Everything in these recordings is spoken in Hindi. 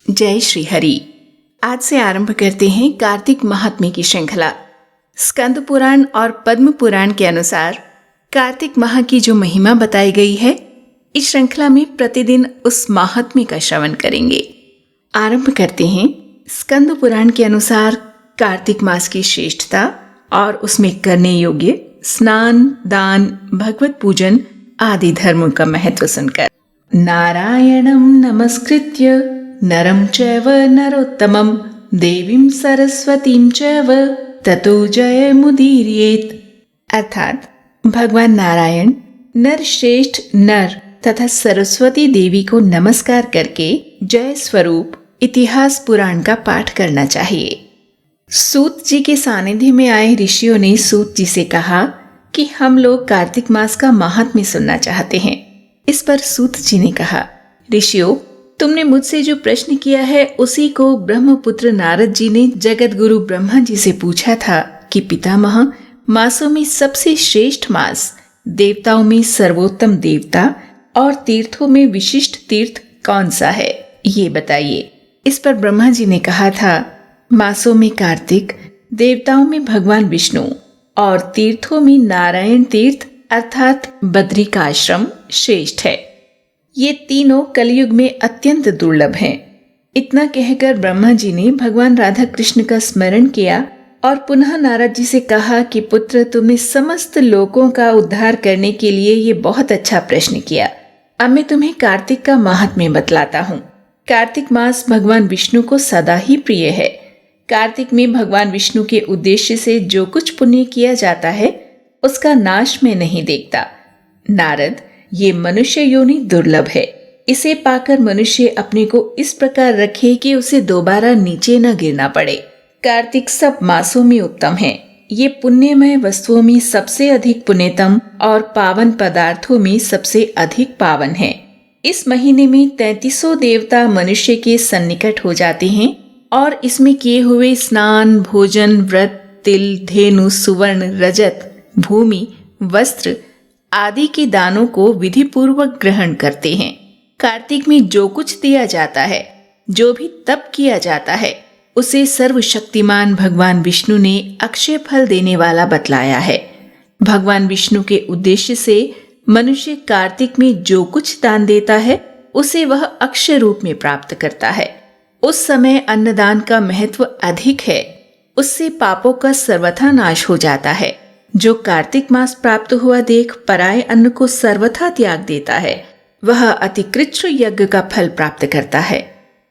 जय श्री हरि। आज से आरंभ करते हैं कार्तिक महात्म्य की श्रृंखला। स्कंद पुराण और पद्म पुराण के अनुसार कार्तिक माह की जो महिमा बताई गई है, इस श्रृंखला में प्रतिदिन उस महात्म्य का श्रवण करेंगे। आरंभ करते हैं स्कंद पुराण के अनुसार कार्तिक मास की श्रेष्ठता और उसमें करने योग्य स्नान, दान, भगवत पूजन आदि धर्मों का महत्व सुनकर। नारायणं नमस्कृत्य नरं चैव नरोत्तमं देवीं सरस्वतीं चैव ततो जयमुदीरयेत्। अर्थात भगवान नारायण, नर श्रेष्ठ नर तथा सरस्वती देवी को नमस्कार करके जय स्वरूप इतिहास पुराण का पाठ करना चाहिए। सूत जी के सानिध्य में आए ऋषियों ने सूत जी से कहा कि हम लोग कार्तिक मास का महात्म्य सुनना चाहते हैं। इस पर सूत जी ने कहा, ऋषियों, तुमने मुझसे जो प्रश्न किया है उसी को ब्रह्मपुत्र नारद जी ने जगत गुरु ब्रह्मा जी से पूछा था कि पितामह, मासों में सबसे श्रेष्ठ मास, देवताओं में सर्वोत्तम देवता और तीर्थों में विशिष्ट तीर्थ कौन सा है, ये बताइए। इस पर ब्रह्मा जी ने कहा था, मासों में कार्तिक, देवताओं में भगवान विष्णु और तीर्थों में नारायण तीर्थ अर्थात बद्री का आश्रम श्रेष्ठ है। ये तीनों कलयुग में अत्यंत दुर्लभ हैं। इतना कहकर ब्रह्मा जी ने भगवान राधा कृष्ण का स्मरण किया और पुनः नारद जी से कहा कि पुत्र, तुमने समस्त लोगों का उद्धार करने के लिए ये बहुत अच्छा प्रश्न किया। अब मैं तुम्हें कार्तिक का महात्म्य बतलाता हूँ। कार्तिक मास भगवान विष्णु को सदा ही प्रिय है। कार्तिक में भगवान विष्णु के उद्देश्य से जो कुछ पुण्य किया जाता है उसका नाश में नहीं देखता। नारद, ये मनुष्य योनि दुर्लभ है। इसे पाकर मनुष्य अपने को इस प्रकार रखे कि उसे दोबारा नीचे न गिरना पड़े। कार्तिक सब मासों में उत्तम है। ये पुण्यमय वस्तुओं में सबसे अधिक पुण्यतम और पावन पदार्थों में सबसे अधिक पावन है। इस महीने में 3300 देवता मनुष्य के सन्निकट हो जाते हैं और इसमें किए हुए स्नान, भोजन, व्रत, तिल, धेनु, सुवर्ण, रजत, भूमि, वस्त्र आदि के दानों को विधि पूर्वक ग्रहण करते हैं। कार्तिक में जो कुछ दिया जाता है, जो भी तप किया जाता है, उसे सर्वशक्तिमान भगवान विष्णु ने अक्षय फल देने वाला बतलाया है। भगवान विष्णु के उद्देश्य से मनुष्य कार्तिक में जो कुछ दान देता है उसे वह अक्षय रूप में प्राप्त करता है। उस समय अन्नदान का महत्व अधिक है। उससे पापों का सर्वथा नाश हो जाता है। जो कार्तिक मास प्राप्त हुआ देख पराये अन्न को सर्वथा त्याग देता है, वह अतिकृच्छ यज्ञ का फल प्राप्त करता है।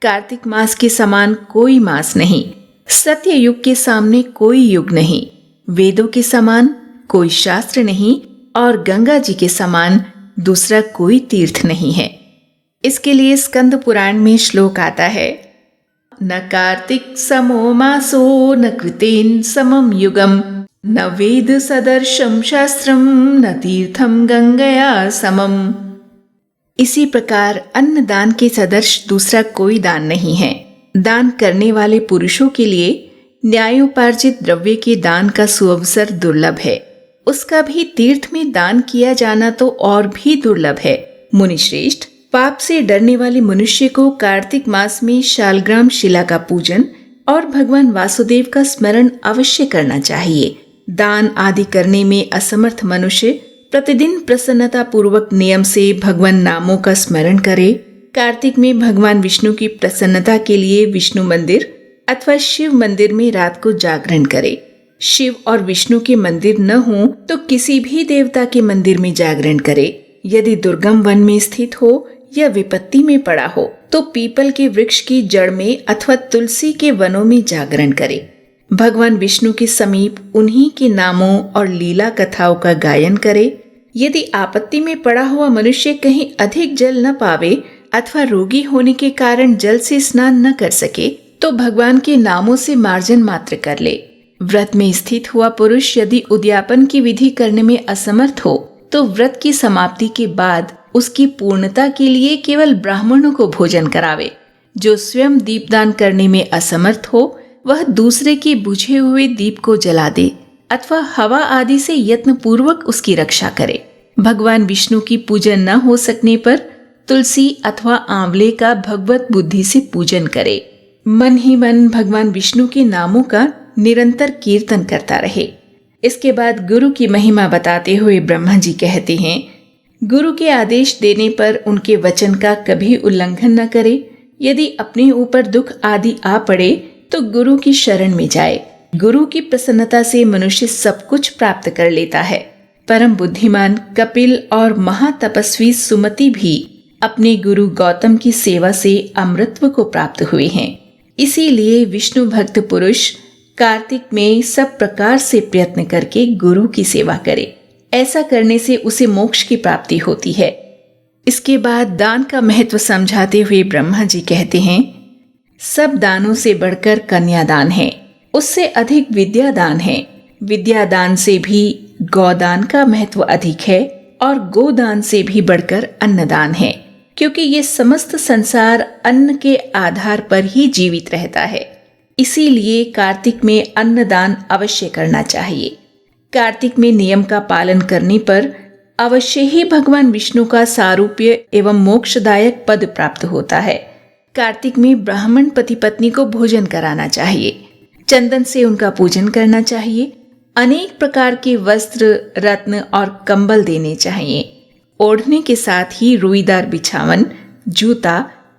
कार्तिक मास के समान कोई मास नहीं, सत्य युग के सामने कोई युग नहीं, वेदों के समान कोई शास्त्र नहीं और गंगा जी के समान दूसरा कोई तीर्थ नहीं है। इसके लिए स्कंद पुराण में श्लोक आता है, न कार्तिक समो मासो न कृतेन समम युगम न वेद सदर्शम शास्त्रम न तीर्थम गंगया समम। इसी प्रकार अन्नदान के सदर्श दूसरा कोई दान नहीं है। दान करने वाले पुरुषों के लिए न्यायोपार्जित द्रव्य के दान का सुअवसर दुर्लभ है। उसका भी तीर्थ में दान किया जाना तो और भी दुर्लभ है। मुनिश्रेष्ठ, पाप से डरने वाले मनुष्य को कार्तिक मास में शालग्राम शिला का पूजन और भगवान वासुदेव का स्मरण अवश्य करना चाहिए। दान आदि करने में असमर्थ मनुष्य प्रतिदिन प्रसन्नता पूर्वक नियम से भगवान नामों का स्मरण करे। कार्तिक में भगवान विष्णु की प्रसन्नता के लिए विष्णु मंदिर अथवा शिव मंदिर में रात को जागरण करे। शिव और विष्णु के मंदिर न हो तो किसी भी देवता के मंदिर में जागरण करे। यदि दुर्गम वन में स्थित हो या विपत्ति में पड़ा हो तो पीपल के वृक्ष की जड़ में अथवा तुलसी के वनों में जागरण करे। भगवान विष्णु के समीप उन्हीं के नामों और लीला कथाओं का गायन करे। यदि आपत्ति में पड़ा हुआ मनुष्य कहीं अधिक जल न पावे अथवा रोगी होने के कारण जल से स्नान न कर सके तो भगवान के नामों से मार्जन मात्र कर ले। व्रत में स्थित हुआ पुरुष यदि उद्यापन की विधि करने में असमर्थ हो तो व्रत की समाप्ति के बाद उसकी पूर्णता के लिए केवल ब्राह्मणों को भोजन करावे। जो स्वयं दीपदान करने में असमर्थ हो वह दूसरे के बुझे हुए दीप को जला दे अथवा हवा आदि से यत्न पूर्वक उसकी रक्षा करे। भगवान विष्णु की पूजन न हो सकने पर तुलसी अथवा आंवले का भगवत बुद्धि से पूजन करे। मन ही मन भगवान विष्णु के नामों का निरंतर कीर्तन करता रहे। इसके बाद गुरु की महिमा बताते हुए ब्रह्मा जी कहते हैं, गुरु के आदेश देने पर उनके वचन का कभी उल्लंघन न करे। यदि अपने ऊपर दुख आदि आ पड़े तो गुरु की शरण में जाए। गुरु की प्रसन्नता से मनुष्य सब कुछ प्राप्त कर लेता है। परम बुद्धिमान कपिल और महातपस्वी सुमति भी अपने गुरु गौतम की सेवा से अमृतत्व को प्राप्त हुए हैं। इसीलिए विष्णु भक्त पुरुष कार्तिक में सब प्रकार से प्रयत्न करके गुरु की सेवा करे। ऐसा करने से उसे मोक्ष की प्राप्ति होती है। इसके बाद दान का महत्व समझाते हुए ब्रह्मा जी कहते हैं, सब दानों से बढ़कर कन्यादान है, उससे अधिक विद्यादान है। विद्यादान से भी गौदान का महत्व अधिक है और गोदान से भी बढ़कर अन्नदान है, क्योंकि ये समस्त संसार अन्न के आधार पर ही जीवित रहता है। इसीलिए कार्तिक में अन्नदान अवश्य करना चाहिए। कार्तिक में नियम का पालन करने पर अवश्य ही भगवान विष्णु का सारूप्य एवं मोक्षदायक पद प्राप्त होता है। कार्तिक में ब्राह्मण पति पत्नी को भोजन कराना चाहिए, चंदन से उनका पूजन करना चाहिए, अनेक प्रकार के वस्त्र, रत्न और कंबल देने चाहिए। ओढ़ने के साथ ही रुईदार बिछावन, जूता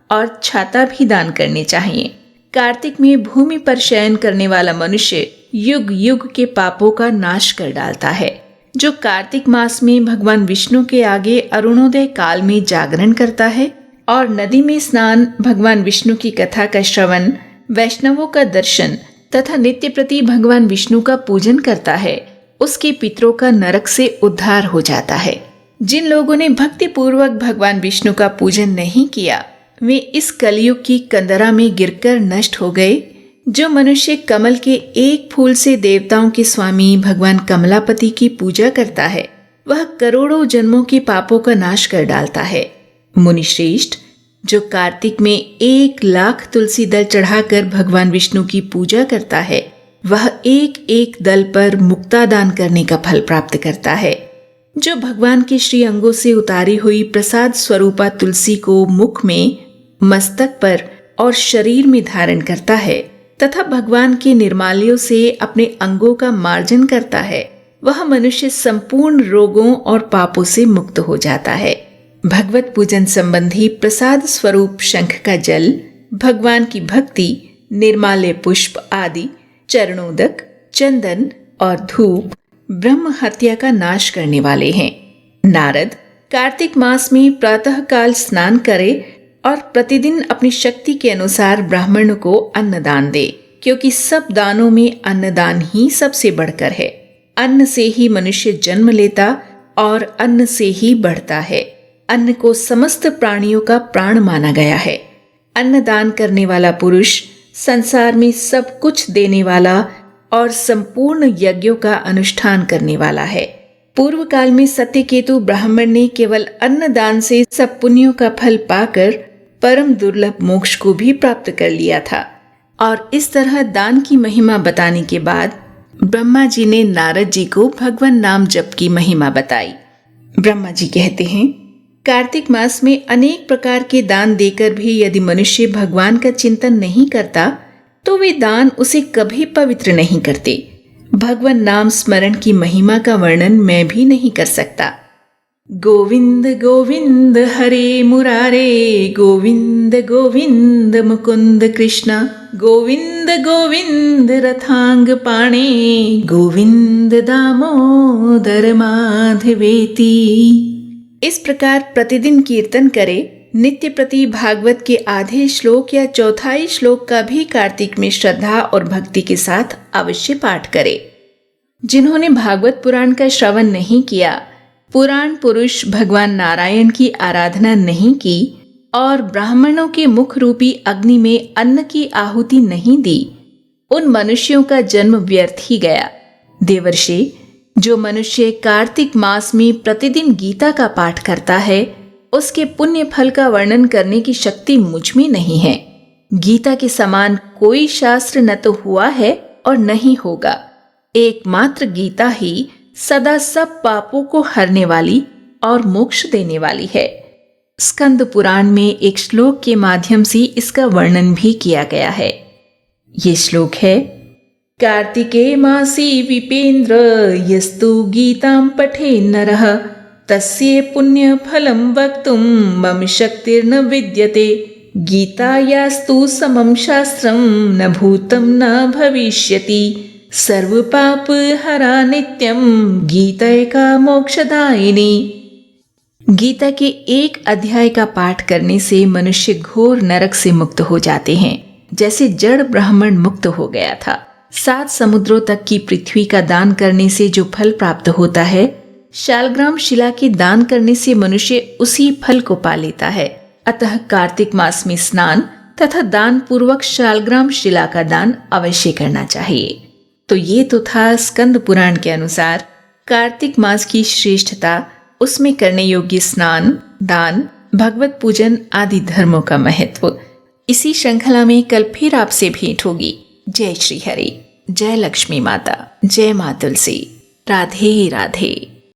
और छाता भी दान करने चाहिए। कार्तिक में भूमि पर शयन करने वाला मनुष्य युग युग के पापों का नाश कर डालता है। जो कार्तिक मास में भगवान विष्णु के आगे अरुणोदय काल में जागरण करता है और नदी में स्नान, भगवान विष्णु की कथा का श्रवण, वैष्णवों का दर्शन तथा नित्य प्रति भगवान विष्णु का पूजन करता है, उसके पितरों का नरक से उद्धार हो जाता है। जिन लोगों ने भक्ति पूर्वक भगवान विष्णु का पूजन नहीं किया, वे इस कलयुग की कंदरा में गिरकर नष्ट हो गए। जो मनुष्य कमल के एक फूल से देवताओं के स्वामी भगवान कमलापति की पूजा करता है, वह करोड़ों जन्मों के पापों का नाश कर डालता है। मुनिश्रेष्ठ, जो कार्तिक में 1,00,000 तुलसी दल चढ़ाकर भगवान विष्णु की पूजा करता है, वह एक एक दल पर मुक्तादान करने का फल प्राप्त करता है। जो भगवान के श्री अंगों से उतारी हुई प्रसाद स्वरूपा तुलसी को मुख में, मस्तक पर और शरीर में धारण करता है तथा भगवान के निर्माल्यों से अपने अंगों का मार्जन करता है, वह मनुष्य संपूर्ण रोगों और पापों से मुक्त हो जाता है। भगवत पूजन संबंधी प्रसाद स्वरूप शंख का जल, भगवान की भक्ति, निर्माल्य पुष्प आदि, चरणोदक, चंदन और धूप ब्रह्म हत्या का नाश करने वाले हैं। नारद कार्तिक मास में प्रातः काल स्नान करे और प्रतिदिन अपनी शक्ति के अनुसार ब्राह्मण को अन्नदान दे, क्योंकि सब दानों में अन्नदान ही सबसे बढ़कर है। अन्न से ही मनुष्य जन्म लेता और अन्न से ही बढ़ता है। अन्न को समस्त प्राणियों का प्राण माना गया है। अन्नदान करने वाला पुरुष संसार में सब कुछ देने वाला और संपूर्ण यज्ञों का अनुष्ठान करने वाला है। पूर्व काल में सत्यकेतु ब्राह्मण ने केवल अन्नदान से सब पुण्यों का फल पाकर परम दुर्लभ मोक्ष को भी प्राप्त कर लिया था। और इस तरह दान की महिमा बताने के बाद ब्रह्मा जी ने नारद जी को भगवान नाम जप की महिमा बताई। ब्रह्मा जी कहते हैं, कार्तिक मास में अनेक प्रकार के दान देकर भी यदि मनुष्य भगवान का चिंतन नहीं करता तो वे दान उसे कभी पवित्र नहीं करते। भगवान नाम स्मरण की महिमा का वर्णन मैं भी नहीं कर सकता। गोविंद गोविंद हरे मुरारे, गोविंद गोविंद मुकुंद कृष्ण, गोविंद गोविंद रथांग पाणे, गोविंद दामोदर माधवेति। इस प्रकार प्रतिदिन कीर्तन करे। नित्य प्रति भागवत के आधे श्लोक या चौथाई श्लोक का भी कार्तिक में श्रद्धा और भक्ति के साथ अवश्य पाठ करे। जिन्होंने भागवत पुराण का श्रवण नहीं किया, पुराण पुरुष भगवान नारायण की आराधना नहीं की और ब्राह्मणों के मुख रूपी अग्नि में अन्न की आहुति नहीं दी, उन मनुष्यों का जन्म व्यर्थ ही गया। देवर्षि, जो मनुष्य कार्तिक मास में प्रतिदिन गीता का पाठ करता है, उसके पुण्य फल का वर्णन करने की शक्ति मुझ में नहीं है। गीता के समान कोई शास्त्र न तो हुआ है और नहीं होगा। एकमात्र गीता ही सदा सब पापों को हरने वाली और मोक्ष देने वाली है। स्कंद पुराण में एक श्लोक के माध्यम से इसका वर्णन भी किया गया है। ये श्लोक है, कार्तिके मासी विपेन्द्र यस्तु गीतां पठे नरः तस्य पुण्य फलं वक्तुं मम शक्तिर्न विद्यते गीतायास्तु समं शास्त्रं न भूतं न भविष्यति सर्वपाप हरा नित्यं गीतैका मोक्षदायिनी। गीता के एक अध्याय का पाठ करने से मनुष्य घोर नरक से मुक्त हो जाते हैं, जैसे जड़ ब्राह्मण मुक्त हो गया था। 7 समुद्रों तक की पृथ्वी का दान करने से जो फल प्राप्त होता है, शालग्राम शिला के दान करने से मनुष्य उसी फल को पा लेता है। अतः कार्तिक मास में स्नान तथा दान पूर्वक शालग्राम शिला का दान अवश्य करना चाहिए। तो ये तो था स्कंद पुराण के अनुसार कार्तिक मास की श्रेष्ठता, उसमें करने योग्य स्नान, दान, भगवत पूजन आदि धर्मों का महत्व। इसी श्रृंखला में कल फिर आपसे भेंट होगी। जय श्री हरि, जय लक्ष्मी माता, जय माँ तुलसी, राधे राधे।